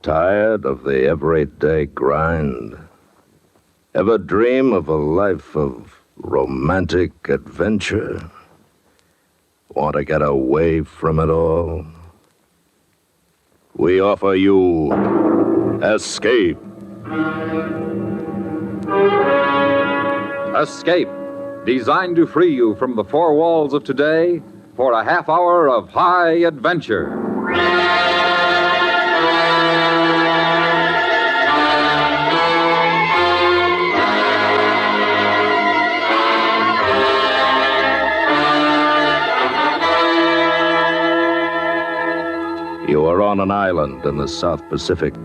Tired of the everyday grind? Ever dream of a life of romantic adventure? Want to get away from it all? We offer you Escape. Escape, designed to free you from the four walls of today for a half hour of high adventure. You are on an island in the South Pacific,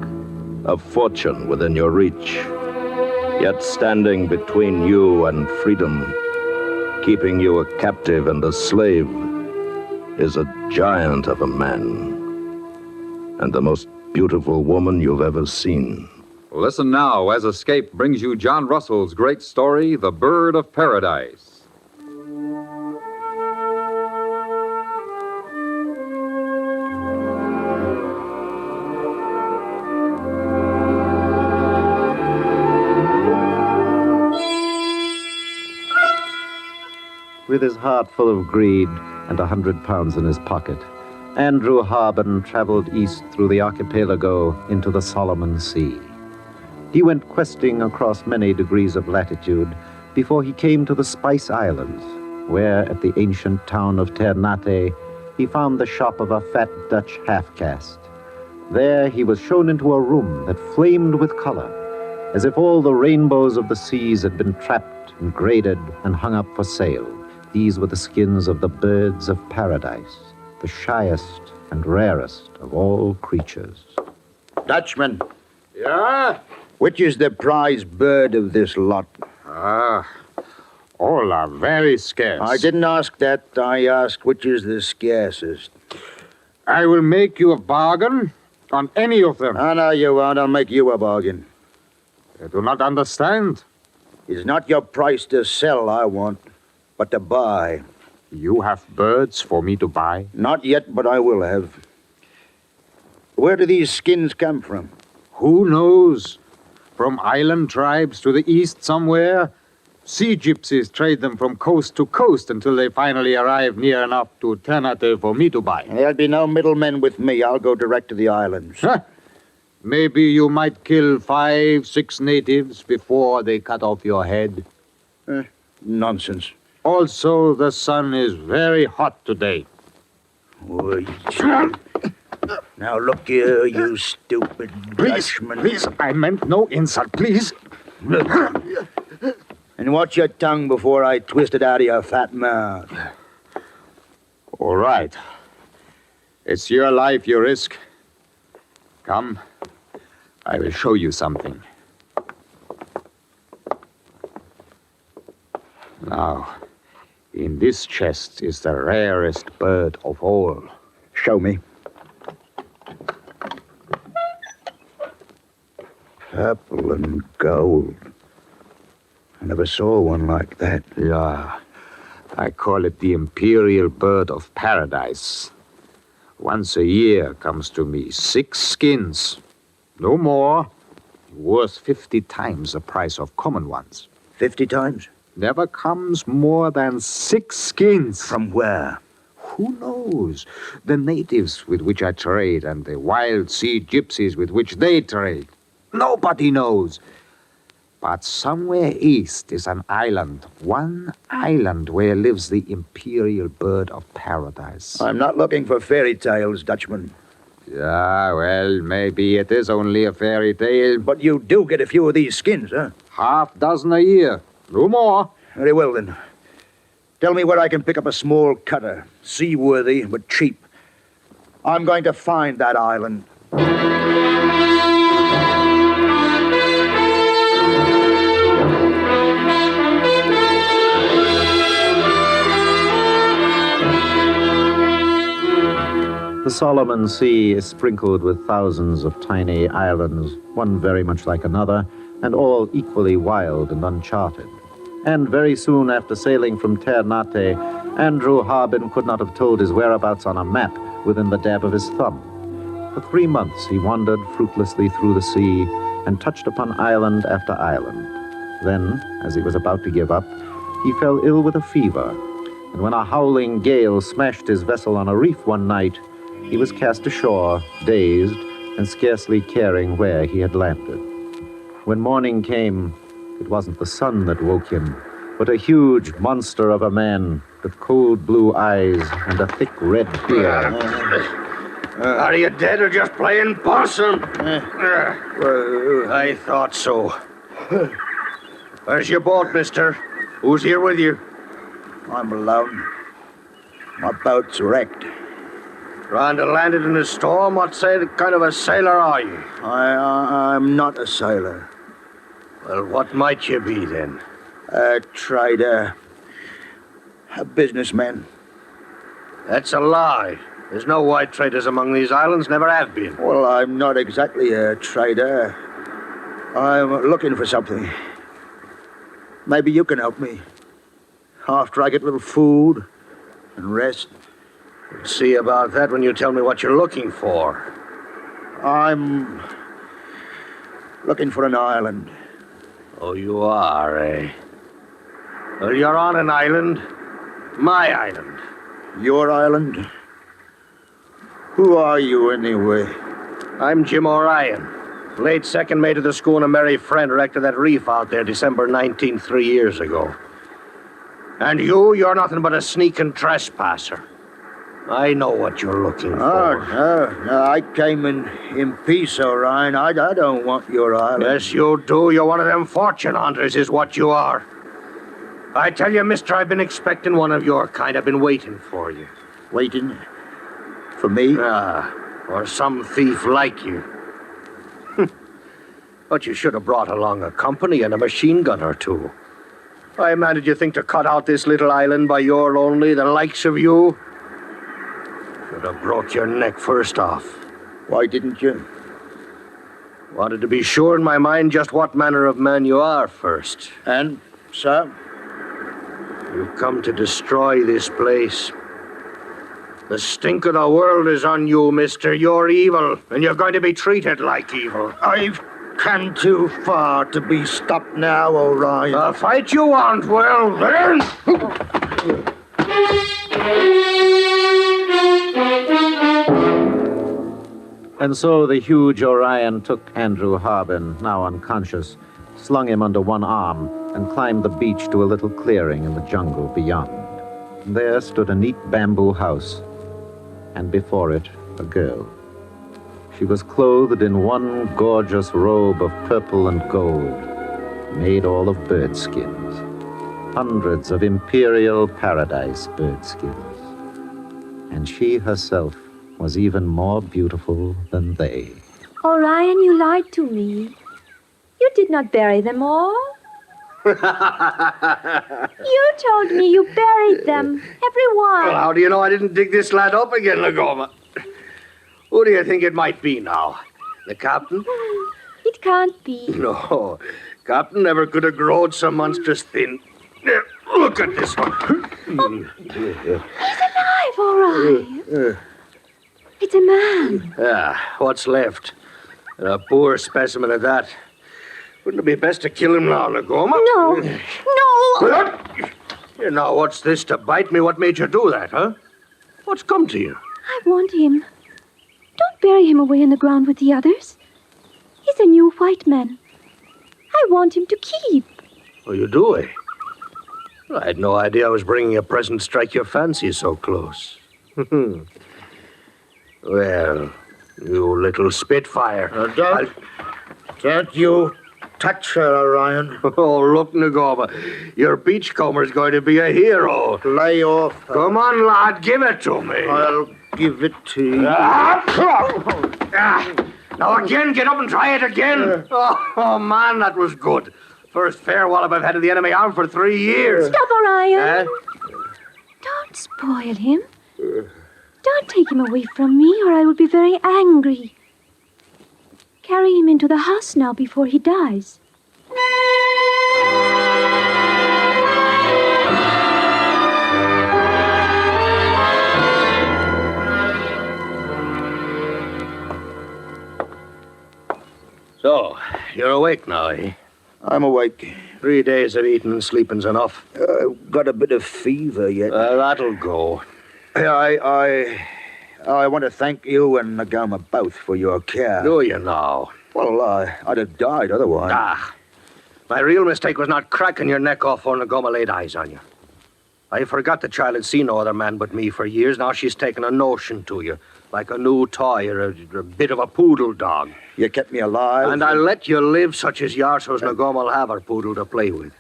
of fortune within your reach, yet standing between you and freedom, keeping you a captive and a slave, is a giant of a man, and the most beautiful woman you've ever seen. Listen now as Escape brings you John Russell's great story, The Bird of Paradise. With his heart full of greed and 100 pounds in his pocket, Andrew Harbin traveled east through the archipelago into the Solomon Sea. He went questing across many degrees of latitude before he came to the Spice Islands, where at the ancient town of Ternate, he found the shop of a fat Dutch half-caste. There he was shown into a room that flamed with color, as if all the rainbows of the seas had been trapped and graded and hung up for sale. These were the skins of the birds of paradise, the shyest and rarest of all creatures. Dutchman. Yeah? Which is the prize bird of this lot? All are very scarce. I didn't ask that. I asked which is the scarcest. I will make you a bargain on any of them. I know you won't. I'll make you a bargain. I do not understand. It's not your price to sell I want, but to buy. You have birds for me to buy? Not yet, but I will have. Where do these skins come from? Who knows? From island tribes to the east somewhere. Sea gypsies trade them from coast to coast until they finally arrive near enough to Ternate for me to buy. There'll be no middlemen with me. I'll go direct to the islands. Huh? Maybe you might kill 5, 6 natives before they cut off your head. Nonsense. Also, the sun is very hot today. Wait. Now look here, you stupid Dutchman. Please, I meant no insult, please. And watch your tongue before I twist it out of your fat mouth. All right. It's your life you risk. Come, I will show you something. Now, in this chest is the rarest bird of all. Show me. Purple and gold. I never saw one like that. Yeah, I call it the Imperial Bird of Paradise. Once a year comes to me 6 skins. No more. Worth 50 times the price of common ones. 50 times? Never comes more than 6 skins. From where? Who knows? The natives with which I trade and the wild sea gypsies with which they trade. Nobody knows. But somewhere east is an island, one island where lives the Imperial Bird of Paradise. I'm not looking for fairy tales, Dutchman. Yeah, well, maybe it is only a fairy tale. But you do get a few of these skins, huh? 6 a year. No more. Very well, then. Tell me where I can pick up a small cutter, seaworthy but cheap. I'm going to find that island. The Solomon Sea is sprinkled with thousands of tiny islands, one very much like another, and all equally wild and uncharted. And very soon after sailing from Ternate, Andrew Harbin could not have told his whereabouts on a map within the dab of his thumb. For 3 months he wandered fruitlessly through the sea and touched upon island after island. Then, as he was about to give up, he fell ill with a fever, and when a howling gale smashed his vessel on a reef one night, he was cast ashore, dazed, and scarcely caring where he had landed. When morning came, it wasn't the sun that woke him, but a huge monster of a man with cold blue eyes and a thick red beard. Are you dead or just playing possum? I thought so. Where's your boat, mister? Who's here with you? I'm alone. My boat's wrecked. Trying to land it in a storm? What kind of a sailor are you? I'm not a sailor. Well, what might you be then? A trader. A businessman. That's a lie. There's no white traders among these islands, never have been. Well, I'm not exactly a trader. I'm looking for something. Maybe you can help me. After I get a little food and rest. We'll see about that when you tell me what you're looking for. I'm looking for an island. Oh, you are, eh? Well, you're on an island. My island. Your island? Who are you, anyway? I'm Jim O'Ryan, late second mate of the schooner Mary Friend wrecked at that reef out there December 19th, 3 years ago. And you're nothing but a sneaking trespasser. I know what you're looking for. No, I came in peace, O'Ryan. I don't want your island. Yes, you do. You're one of them fortune hunters, is what you are. I tell you, mister, I've been expecting one of your kind. I've been waiting for you. Waiting? For me? Or some thief like you. But you should have brought along a company and a machine gun or two. Why, man, did you think to cut out this little island by your only, the likes of you? Should have broke your neck first off. Why didn't you? Wanted to be sure in my mind just what manner of man you are first. And, sir? You've come to destroy this place. The stink of the world is on you, mister. You're evil, and you're going to be treated like evil. I've come too far to be stopped now, O'Ryan. The fight you want, well, then... And so the huge Orion took Andrew Harbin, now unconscious, slung him under one arm, and climbed the beach to a little clearing in the jungle beyond. There stood a neat bamboo house, and before it, a girl. She was clothed in one gorgeous robe of purple and gold, made all of bird skins. Hundreds of imperial paradise bird skins. And she herself was even more beautiful than they. Orion, you lied to me. You did not bury them all. You told me you buried them, every one. Well, how do you know I didn't dig this lad up again, Nikola? Who do you think it might be now? The captain? It can't be. No, captain never could have growed so monstrous thin. There, look at this one. He's alive, Orion. It's a man. What's left? A poor specimen of that. Wouldn't it be best to kill him now, Nikola? No, no. You know, what's this to bite me? What made you do that, huh? What's come to you? I want him. Don't bury him away in the ground with the others. He's a new white man. I want him to keep. Oh, you do, eh? Well, I had no idea I was bringing a present to strike your fancy so close. Well, you little spitfire. Don't you touch her, Orion. Oh, look, Nikola. Your beachcomber's going to be a hero. Lay off. Come on, lad, give it to me. I'll give it to you. Now again, get up and try it again. Oh, man, that was good. First fair wallop I've had of the enemy arm for 3 years. Stop, Orion. Don't spoil him. Don't take him away from me, or I will be very angry. Carry him into the house now before he dies. So, you're awake now, eh? I'm awake. 3 days of eating and sleeping's enough. Got a bit of fever yet. That'll go. I want to thank you and Nagama both for your care. Do you now? Well, I'd have died otherwise. My real mistake was not cracking your neck off when Nagoma laid eyes on you. I forgot the child had seen no other man but me for years. Now she's taken a notion to you, like a new toy or a bit of a poodle dog. You kept me alive. And I'll let you live such as you are so's Nagoma'll have her poodle to play with.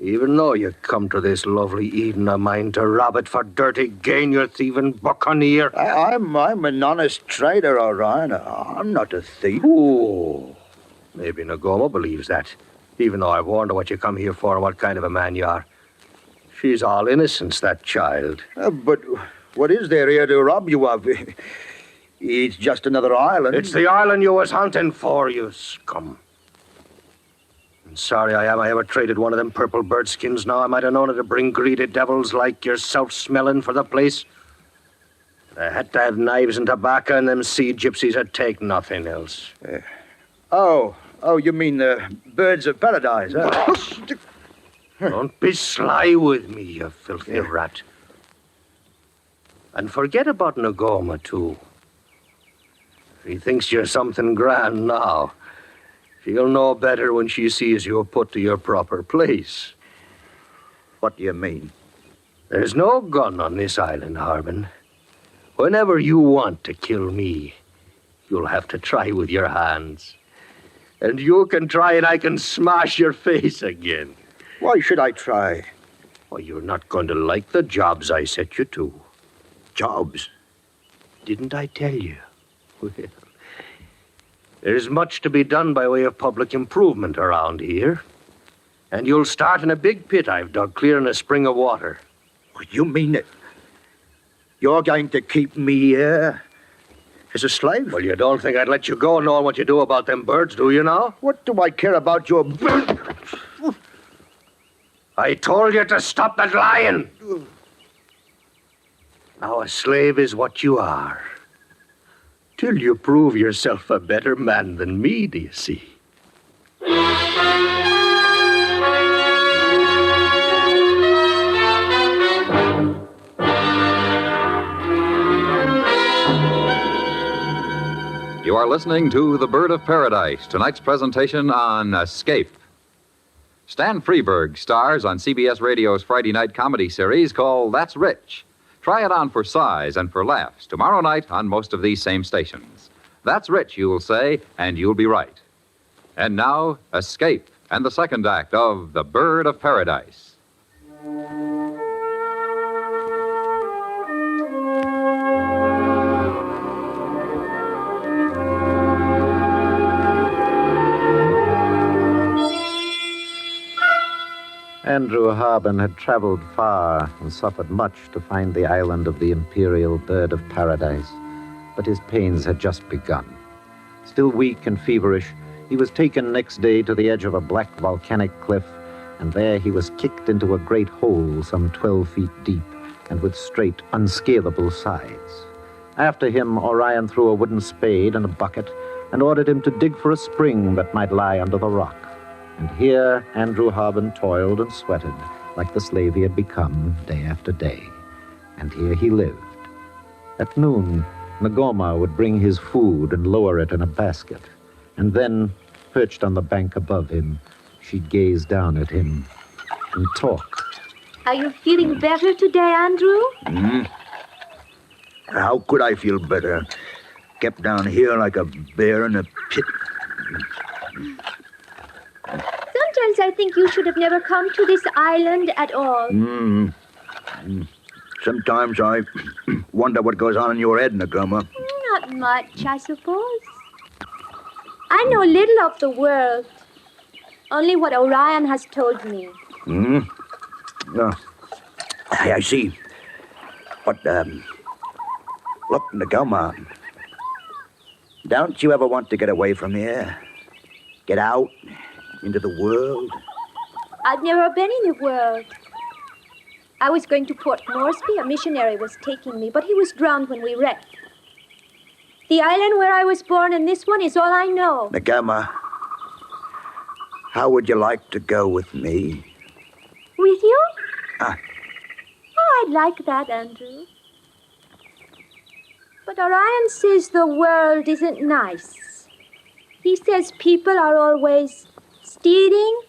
Even though you come to this lovely Eden of mine to rob it for dirty gain, you thieving buccaneer. I'm an honest trader, Orion. I'm not a thief. Ooh, maybe Nagoma believes that, even though I've warned her what you come here for and what kind of a man you are. She's all innocence, that child. But what is there here to rob you of? It's just another island. It's the island you was hunting for, you scum. And sorry I am I ever traded one of them purple bird skins now. I might have known it to bring greedy devils like yourself smelling for the place. I had to have knives and tobacco, and them sea gypsies would take nothing else. Oh, you mean the birds of paradise, huh? Don't be sly with me, you filthy rat. And forget about Nagoma, too. If he thinks you're something grand now, she'll know better when she sees you put to your proper place. What do you mean? There's no gun on this island, Harbin. Whenever you want to kill me, you'll have to try with your hands. And you can try and I can smash your face again. Why should I try? Well, you're not going to like the jobs I set you to. Jobs? Didn't I tell you? Well, there's much to be done by way of public improvement around here. And you'll start in a big pit I've dug clear in a spring of water. You mean it? You're going to keep me here as a slave? Well, you don't think I'd let you go knowing what you do about them birds, do you now? What do I care about your bird? I told you to stop that lying. Now a slave is what you are. Till you prove yourself a better man than me, do you see? You are listening to The Bird of Paradise, tonight's presentation on Escape. Stan Freberg stars on CBS Radio's Friday night comedy series called That's Rich. Try it on for size and for laughs tomorrow night on most of these same stations. That's Rich, you will say, and you'll be right. And now, Escape and the second act of The Bird of Paradise. Andrew Harbin had traveled far and suffered much to find the island of the imperial bird of paradise, but his pains had just begun. Still weak and feverish, he was taken next day to the edge of a black volcanic cliff, and there he was kicked into a great hole some 12 feet deep and with straight, unscalable sides. After him, Orion threw a wooden spade and a bucket and ordered him to dig for a spring that might lie under the rock. And here Andrew Harbin toiled and sweated like the slave he had become day after day. And here he lived. At noon, Nagoma would bring his food and lower it in a basket. And then, perched on the bank above him, she'd gaze down at him and talk. Are you feeling better today, Andrew? How could I feel better? Kept down here like a bear in a pit. Sometimes I think you should have never come to this island at all. Sometimes I wonder what goes on in your head, Nagoma. Not much, I suppose. I know little of the world. Only what Orion has told me. I see. But, look, Nagoma, don't you ever want to get away from here? Get out into the world? I've never been in the world. I was going to Port Moresby. A missionary was taking me, but he was drowned when we wrecked. The island where I was born and this one is all I know. Nagama, how would you like to go with me? With you? Ah. Oh, I'd like that, Andrew. But Orion says the world isn't nice. He says people are always stealing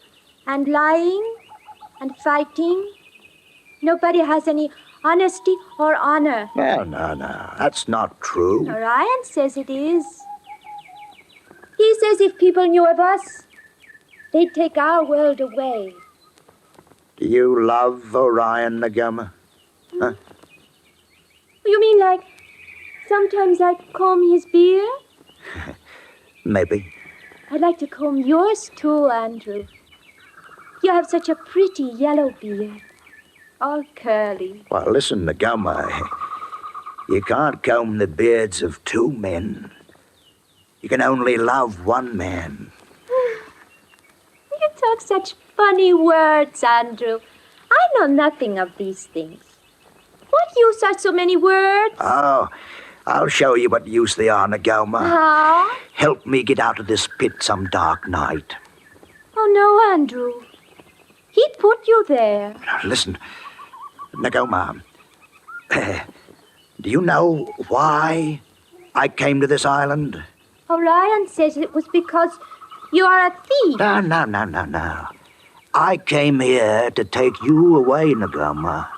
and lying and fighting. Nobody has any honesty or honor. Well, no. That's not true. Orion says it is. He says if people knew of us, they'd take our world away. Do you love Orion, Nagama? Huh? You mean like sometimes I comb his beard? Maybe. I'd like to comb yours too, Andrew. You have such a pretty yellow beard. All curly. Well, listen, Nagama. You can't comb the beards of two men. You can only love one man. You talk such funny words, Andrew. I know nothing of these things. What use are so many words? Oh, I'll show you what use they are, Nagama. How? Help me get out of this pit some dark night. Oh, no, Andrew. He put you there. Now, listen, Nagama. Do you know why I came to this island? Orion says it was because you are a thief. No. I came here to take you away, Nagama.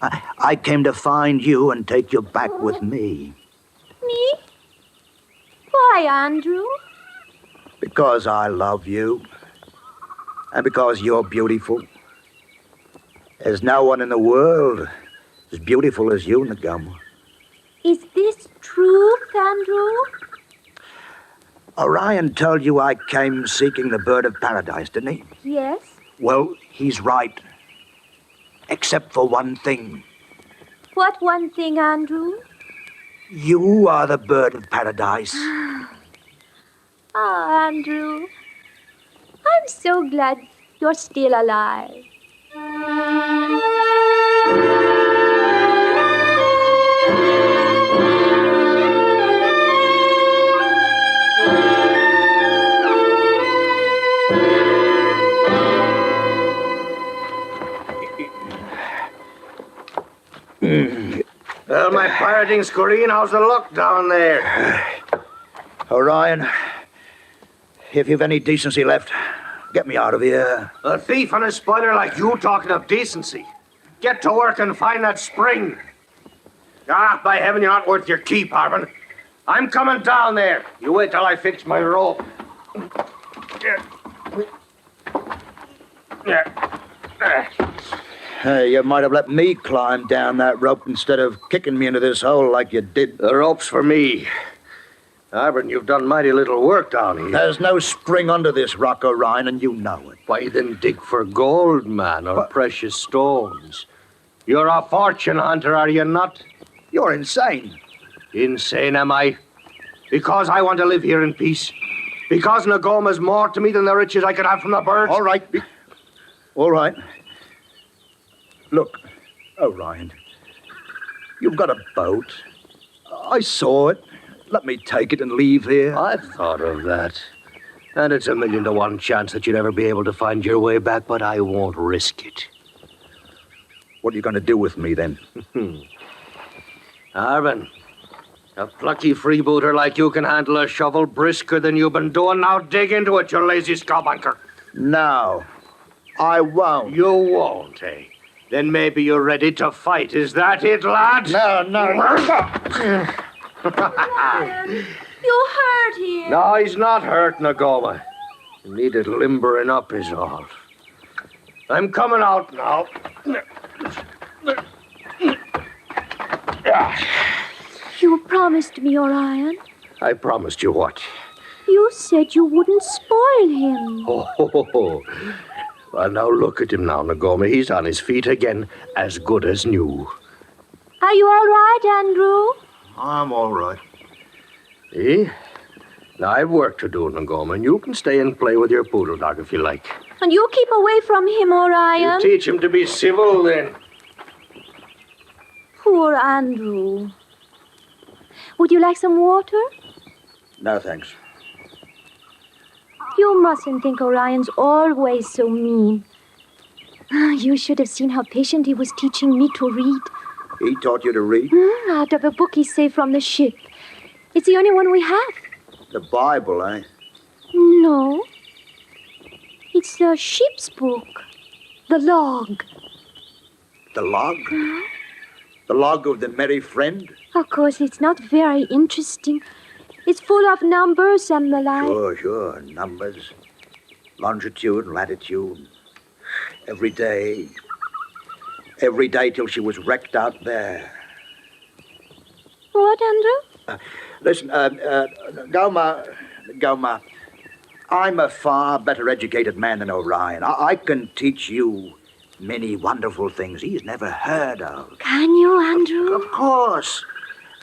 I came to find you and take you back with me. Me? Why, Andrew? Because I love you. And because you're beautiful. There's no one in the world as beautiful as you, Nagama. Is this truth, Andrew? Orion told you I came seeking the bird of paradise, didn't he? Yes. Well, he's right. Except for one thing. What one thing, Andrew? You are the bird of paradise. Oh, Andrew. I'm so glad you're still alive. Well, my pirating scureen, how's the luck down there? Orion, if you've any decency left, get me out of here. A thief and a spoiler like you talking of decency. Get to work and find that spring. Ah, by heaven, you're not worth your keep, Harvin. I'm coming down there. You wait till I fix my rope. Hey, you might have let me climb down that rope instead of kicking me into this hole like you did. The rope's for me. Harvin, you've done mighty little work down here. There's no spring under this rock, Orion, and you know it. Why then dig for gold, man, or precious stones? You're a fortune hunter, are you not? You're insane. Insane, am I? Because I want to live here in peace. Because Nagoma's more to me than the riches I could have from the birds. All right. All right. Look, Orion, you've got a boat. I saw it. Let me take it and leave here. I've thought of that. And it's 1,000,000 to 1 chance that you'd ever be able to find your way back, but I won't risk it. What are you going to do with me, then? Harvin, a plucky freebooter like you can handle a shovel brisker than you've been doing. Now dig into it, you lazy scowbunker. No, I won't. You won't, eh? Then maybe you're ready to fight. Is that it, lad? No. You hurt him. No, he's not hurt, Nagoma. He needed limbering up is all. I'm coming out now. You promised me, Orion. I promised you what? You said you wouldn't spoil him. Oh. Well, now look at him now, Nagoma. He's on his feet again, as good as new. Are you all right, Andrew? I'm all right. Eh? Now, I've work to do, Nagoma, and you can stay and play with your poodle dog if you like. And you keep away from him, Orion. You teach him to be civil, then. Poor Andrew. Would you like some water? No, thanks. You mustn't think Orion's always so mean. You should have seen how patient he was teaching me to read. He taught you to read? Out of a book he saved from the ship. It's the only one we have. The Bible, eh? No. It's the ship's book. The log. The log? The log of the Merry Friend? Of course, it's not very interesting. It's full of numbers and the like. Sure. Numbers. Longitude, latitude. Every day. Every day till she was wrecked out there. What, Andrew? Listen, Goma, I'm a far better educated man than Orion. I can teach you many wonderful things he's never heard of. Can you, Andrew? Of course.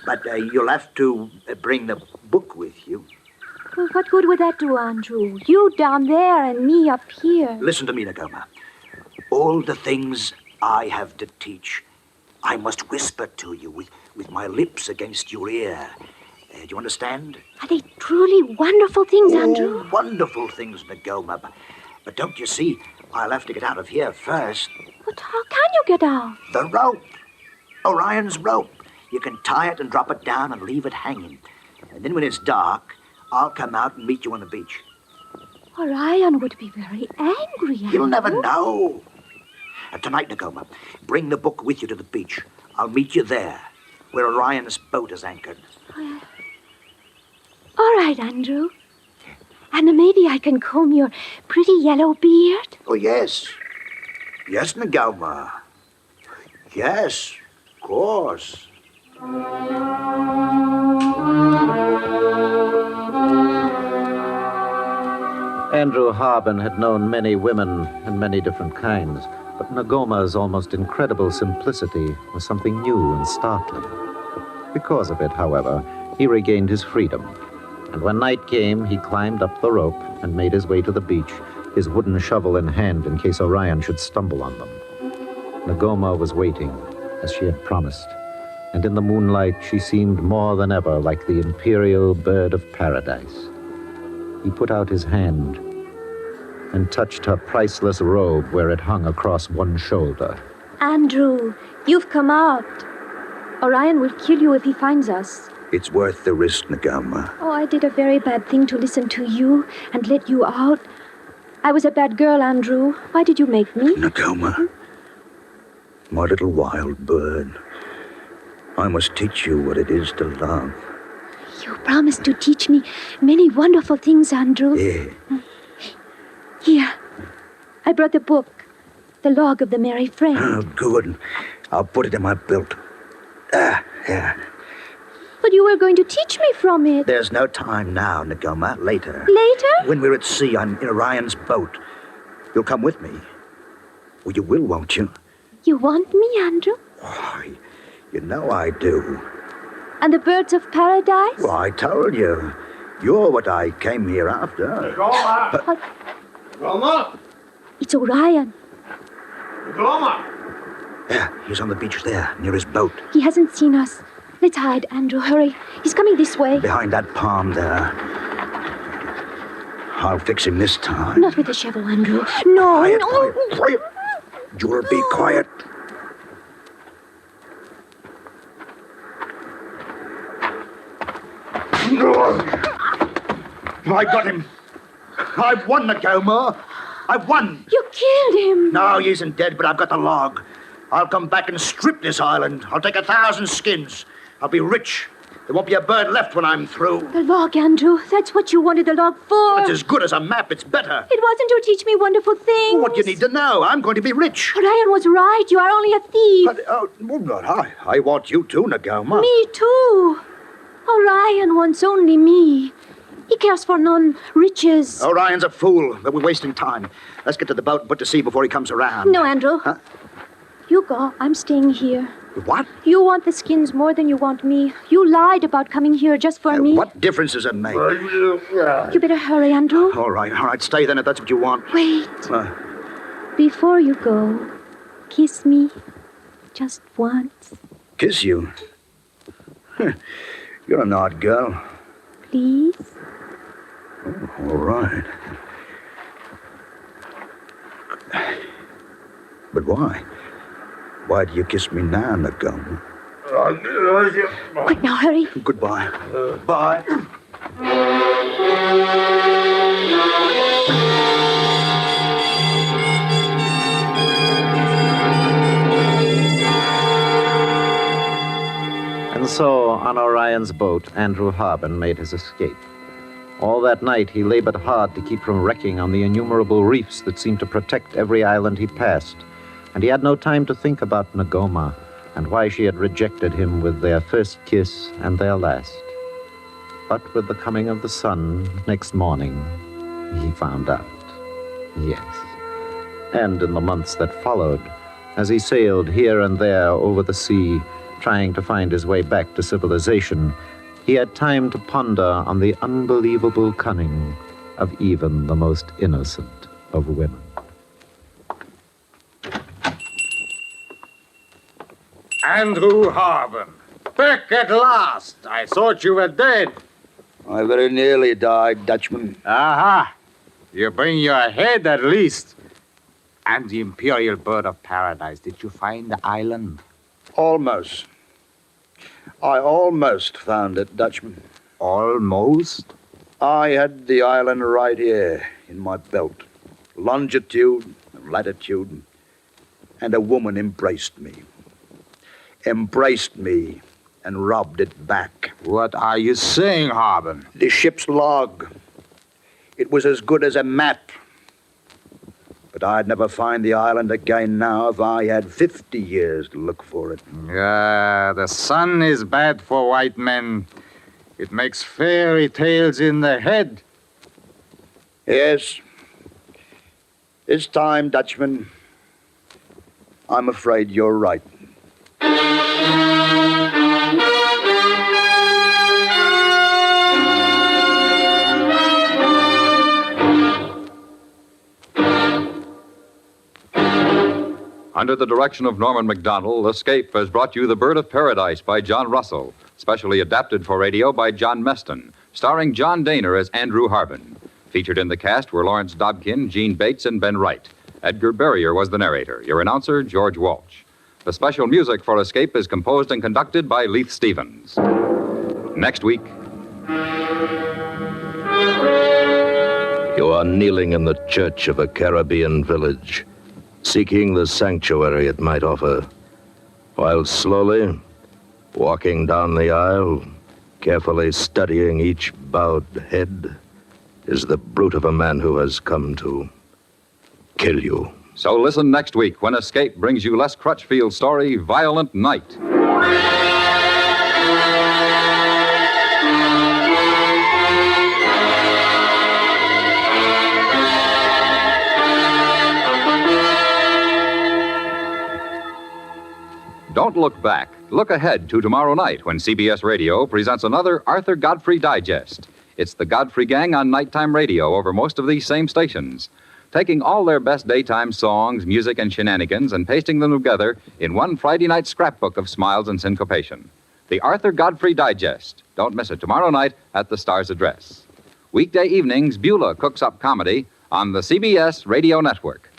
But you'll have to bring the book with you. Well, what good would that do, Andrew? You down there and me up here. Listen to me, Nikola. All the things I have to teach, I must whisper to you with my lips against your ear. Do you understand? Are they truly wonderful things, Andrew? Oh, wonderful things, Nikola. But don't you see, I'll have to get out of here first. But how can you get out? The rope. Orion's rope. You can tie it and drop it down and leave it hanging. And then when it's dark, I'll come out and meet you on the beach. Orion would be very angry, Andrew. You'll never know. Tonight, Nikola, bring the book with you to the beach. I'll meet you there, where Orion's boat is anchored. All right, Andrew. And maybe I can comb your pretty yellow beard. Oh, yes. Yes, Nikola. Yes, of course. Andrew Harbin had known many women and many different kinds, but Nagoma's almost incredible simplicity was something new and startling. Because of it, however, he regained his freedom. And when night came, he climbed up the rope and made his way to the beach, his wooden shovel in hand in case Orion should stumble on them. Nagoma was waiting, as she had promised, and in the moonlight she seemed more than ever like the imperial bird of paradise. He put out his hand and touched her priceless robe where it hung across one shoulder. Andrew, you've come out. Orion will kill you if he finds us. It's worth the risk, Nikola. Oh, I did a very bad thing to listen to you and let you out. I was a bad girl, Andrew. Why did you make me? Nikola, my little wild bird, I must teach you what it is to love. You promised to teach me many wonderful things, Andrew. Yeah. Here, I brought the book, The Log of the Merry Friend. Oh, good. I'll put it in my belt. Yeah. But you were going to teach me from it. There's no time now, Nikola. Later. Later? When we're at sea on Orion's boat. You'll come with me. Well, you will, won't you? You want me, Andrew? Why, you know I do. And the birds of paradise? Well, I told you. You're what I came here after. Nikola! Nikola! It's Orion. Nikola! Yeah, he's on the beach there, near his boat. He hasn't seen us. Let's hide, Andrew. Hurry. He's coming this way. Behind that palm there. I'll fix him this time. Not with the shovel, Andrew. No, Quiet, no. quiet. You'll be quiet. I got him. I've won, Nikola. I've won. You killed him. No, he isn't dead, but I've got the log. I'll come back and strip this island. I'll take 1,000 skins. I'll be rich. There won't be a bird left when I'm through. The log, Andrew. That's what you wanted the log for. It's as good as a map. It's better. It wasn't to teach me wonderful things. What do you need to know? I'm going to be rich. Orion was right. You are only a thief. But I want you too, Nikola. Me too. Orion wants only me. He cares for none riches. Orion's a fool, but we're wasting time. Let's get to the boat and put to sea before he comes around. No, Andrew. Huh? You go. I'm staying here. What? You want the skins more than you want me. You lied about coming here just for me. What difference does it make? You better hurry, Andrew. All right. Stay then if that's what you want. Wait. Before you go, kiss me just once. Kiss you? You're a night girl. Please? Oh, all right. But why? Why do you kiss me now, Nikola? Quick now, hurry. Goodbye. Bye. And so, on Orion's boat, Andrew Harbin made his escape. All that night, he labored hard to keep from wrecking on the innumerable reefs that seemed to protect every island he passed. And he had no time to think about Nagoma and why she had rejected him with their first kiss and their last. But with the coming of the sun next morning, he found out. Yes. And in the months that followed, as he sailed here and there over the sea, trying to find his way back to civilization, he had time to ponder on the unbelievable cunning of even the most innocent of women. Andrew Harbin. Back at last. I thought you were dead. I very nearly died, Dutchman. Aha. You bring your head at least. And the Imperial Bird of Paradise. Did you find the island? Almost. I almost found it, Dutchman. Almost? I had the island right here in my belt. Longitude, latitude, and a woman embraced me. Embraced me and rubbed it back. What are you saying, Harbin? The ship's log. It was as good as a map. But I'd never find the island again now if I had 50 years to look for it. Yeah, the sun is bad for white men. It makes fairy tales in the head. Yes. This time, Dutchman, I'm afraid you're right. Under the direction of Norman MacDonald, Escape has brought you The Bird of Paradise by John Russell, specially adapted for radio by John Meston, starring John Daner as Andrew Harbin. Featured in the cast were Lawrence Dobkin, Gene Bates, and Ben Wright. Edgar Barrier was the narrator. Your announcer, George Walsh. The special music for Escape is composed and conducted by Leith Stevens. Next week. You are kneeling in the church of a Caribbean village, seeking the sanctuary it might offer, while slowly, walking down the aisle, carefully studying each bowed head, is the brute of a man who has come to kill you. So listen next week when Escape brings you Les Crutchfield's story, Violent Night. Don't look back. Look ahead to tomorrow night when CBS Radio presents another Arthur Godfrey Digest. It's the Godfrey Gang on nighttime radio over most of these same stations, taking all their best daytime songs, music, and shenanigans and pasting them together in one Friday night scrapbook of smiles and syncopation. The Arthur Godfrey Digest. Don't miss it tomorrow night at the Star's address. Weekday evenings, Beulah cooks up comedy on the CBS Radio Network.